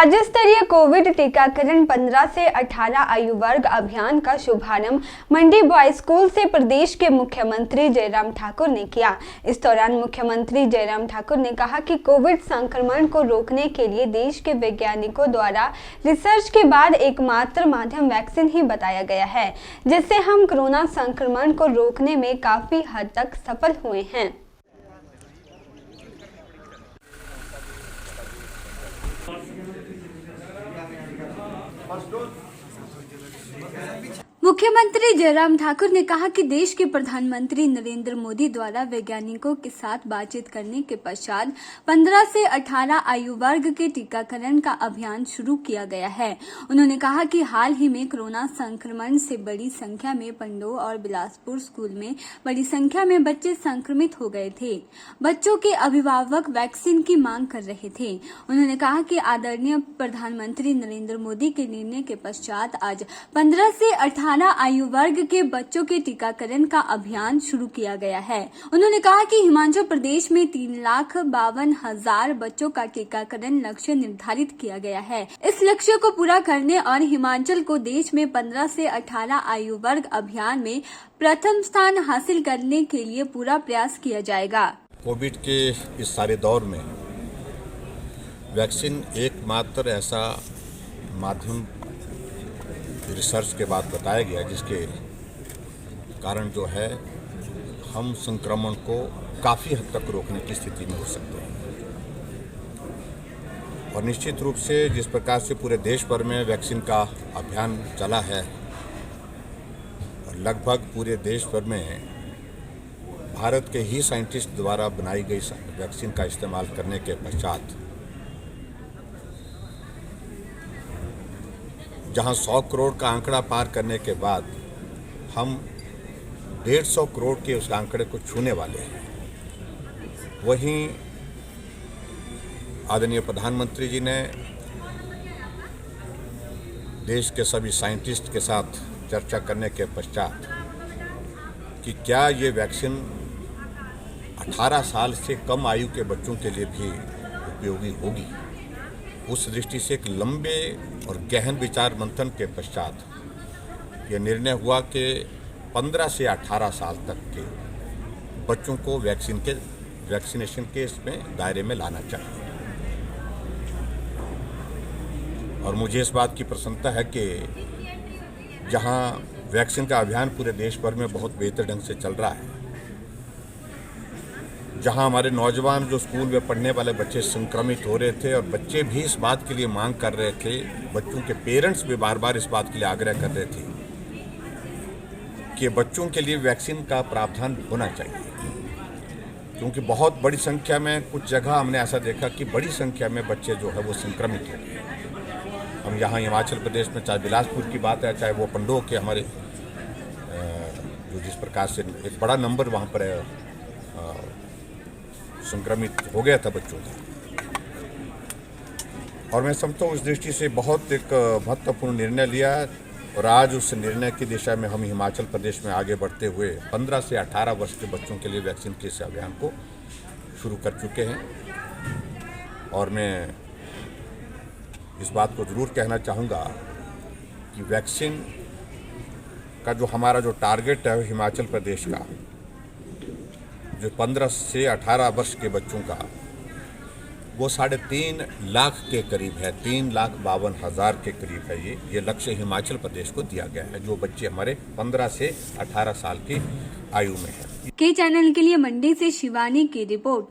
राज्य स्तरीय कोविड टीकाकरण 15 से 18 आयु वर्ग अभियान का शुभारंभ मंडी बॉयज स्कूल से प्रदेश के मुख्यमंत्री जयराम ठाकुर ने किया। इस दौरान मुख्यमंत्री जयराम ठाकुर ने कहा कि कोविड संक्रमण को रोकने के लिए देश के वैज्ञानिकों द्वारा रिसर्च के बाद एकमात्र माध्यम वैक्सीन ही बताया गया है, जिससे हम कोरोना संक्रमण को रोकने में काफी हद तक सफल हुए हैं। मुख्यमंत्री जयराम ठाकुर ने कहा कि देश के प्रधानमंत्री नरेंद्र मोदी द्वारा वैज्ञानिकों के साथ बातचीत करने के पश्चात 15 से 18 आयु वर्ग के टीकाकरण का अभियान शुरू किया गया है। उन्होंने कहा कि हाल ही में कोरोना संक्रमण से बड़ी संख्या में पंडोह और बिलासपुर स्कूल में बड़ी संख्या में बच्चे संक्रमित हो गए थे। बच्चों के अभिभावक वैक्सीन की मांग कर रहे थे। उन्होंने कहा कि आदरणीय प्रधानमंत्री नरेंद्र मोदी के निर्णय के पश्चात आज 15 से 18 आयु वर्ग के बच्चों के टीकाकरण का अभियान शुरू किया गया है। उन्होंने कहा कि हिमाचल प्रदेश में 3,52,000 बच्चों का टीकाकरण लक्ष्य निर्धारित किया गया है। इस लक्ष्य को पूरा करने और हिमाचल को देश में 15 से 18 आयु वर्ग अभियान में प्रथम स्थान हासिल करने के लिए पूरा प्रयास किया जाएगा। कोविड के इस सारे दौर में वैक्सीन एकमात्र ऐसा माध्यम रिसर्च के बाद बताया गया जिसके कारण जो है हम संक्रमण को काफ़ी हद तक रोकने की स्थिति में हो सकते हैं। और निश्चित रूप से जिस प्रकार से पूरे देश भर में वैक्सीन का अभियान चला है और लगभग पूरे देश भर में भारत के ही साइंटिस्ट द्वारा बनाई गई वैक्सीन का इस्तेमाल करने के पश्चात जहां 100 करोड़ का आंकड़ा पार करने के बाद हम 150 करोड़ के उस आंकड़े को छूने वाले हैं। वहीं आदरणीय प्रधानमंत्री जी ने देश के सभी साइंटिस्ट के साथ चर्चा करने के पश्चात कि क्या ये वैक्सीन 18 साल से कम आयु के बच्चों के लिए भी उपयोगी होगी, उस दृष्टि से एक लंबे और गहन विचार मंथन के पश्चात यह निर्णय हुआ कि 15 से 18 साल तक के बच्चों को वैक्सीनेशन के इसमें दायरे में लाना चाहिए। और मुझे इस बात की प्रसन्नता है कि जहां वैक्सीन का अभियान पूरे देश भर में बहुत बेहतर ढंग से चल रहा है, जहां हमारे नौजवान जो स्कूल में पढ़ने वाले बच्चे संक्रमित हो रहे थे और बच्चे भी इस बात के लिए मांग कर रहे थे, बच्चों के पेरेंट्स भी बार बार इस बात के लिए आग्रह कर रहे थे कि बच्चों के लिए वैक्सीन का प्रावधान होना चाहिए, क्योंकि बहुत बड़ी संख्या में कुछ जगह हमने ऐसा देखा कि बड़ी संख्या में बच्चे जो है वो संक्रमित हो गए। हम यहाँ हिमाचल प्रदेश में चाहे बिलासपुर की बात है, चाहे वो पंडोह के हमारे जो जिस प्रकार से एक बड़ा नंबर वहाँ पर संक्रमित हो गया था बच्चों का। और मैं समझता हूँ उस दृष्टि से बहुत एक महत्वपूर्ण निर्णय लिया और आज उस निर्णय की दिशा में हम हिमाचल प्रदेश में आगे बढ़ते हुए 15 से 18 वर्ष के बच्चों के लिए वैक्सीन के इस अभियान को शुरू कर चुके हैं। और मैं इस बात को ज़रूर कहना चाहूँगा कि वैक्सीन का जो हमारा जो टारगेट है हिमाचल प्रदेश का, जो 15 से 18 वर्ष के बच्चों का, वो 3.5 लाख के करीब है, 3,52,000 के करीब है। ये लक्ष्य हिमाचल प्रदेश को दिया गया है, जो बच्चे हमारे 15 से 18 साल की आयु में है। के चैनल के लिए मंडी से शिवानी की रिपोर्ट।